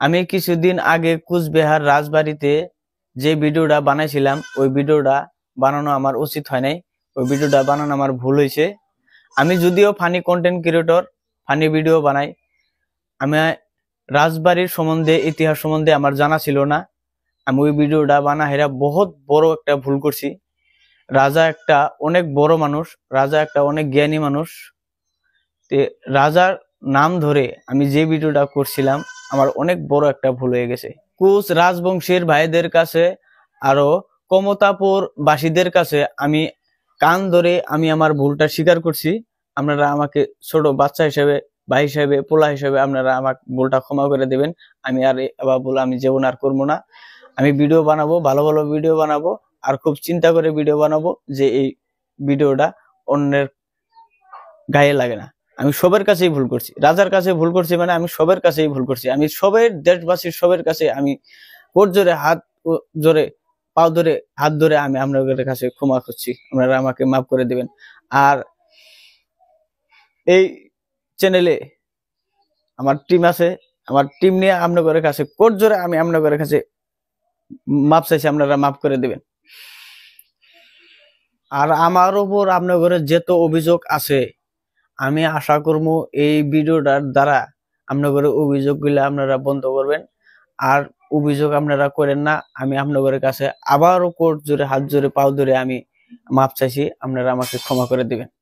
আমি কিছুদিন আগে কুচবিহার রাজবাড়িতে যে ভিডিওটা বানাইছিলাম ওই ভিডিওটা বানানো আমার উচিত হয় নাই। ওই ভিডিওটা বানানো আমার ভুল হয়েছে। আমি যদিও funny content creator, funny video বানাই, আমি রাজবাড়ির সম্বন্ধে, ইতিহাস সম্বন্ধে আমার জানা ছিল না। আমি ওই ভিডিওটা বানাইরা বহুত বড় একটা ভুল করছি। রাজা একটা অনেক বড় মানুষ, রাজা একটা অনেক জ্ঞানী মানুষ। রাজার নাম ধরে আমি যে ভিডিওটা করছিলাম আমার অনেক বড় একটা ভুল হয়ে গেছে। কুচ রাজবংশের ভাইদের কাছে আরো কমতাপুর বাসীদের কাছে আমি কান ধরে আমি আমার ভুলটা স্বীকার করছি। আপনারা আমাকে ছোট বাচ্চা হিসেবে, ভাই হিসেবে, পোলা হিসেবে আপনারা আমার ভুলটা ক্ষমা করে দেবেন। আমি আর আবার ভুল আমি জীবন আর করবো না। আমি ভিডিও বানাবো, ভালো ভালো ভিডিও বানাবো, আর খুব চিন্তা করে ভিডিও বানাবো যে এই ভিডিওটা অন্যের গায়ে লাগে না। আমি সবার কাছেই ভুল করছি, রাজার কাছে ভুল করছি, মানে আমি সবার কাছেই ভুল করছি। আমি সবের দেশবাসীর সবার কাছে আমি কোট জোরে, হাত জোরে, পাও ধরে, হাত ধরে আমি আপনাদের কাছে ক্ষমা করছি। আপনারা আমাকে মাফ করে দিবেন। আর এই চ্যানেলে আমার টিম আছে, আমার টিম নিয়ে আপনাদের কাছে কোট জোরে আমি আপনাদের কাছে মাপ চাইছি, আপনারা মাফ করে দিবেন। আর আমার উপর আপনাদের যত অভিযোগ আছে আমি আশা করব এই ভিডিওটার দ্বারা আপনাদের অভিযোগগুলো আপনারা বন্ধ করবেন। আর অভিযোগ আপনারা করেন না। আমি আপনাদের কাছে আবারও কোট জোরে, হাত জোরে, পাও ধরে আমি মাপ চাইছি, আপনারা আমাকে ক্ষমা করে দিবেন।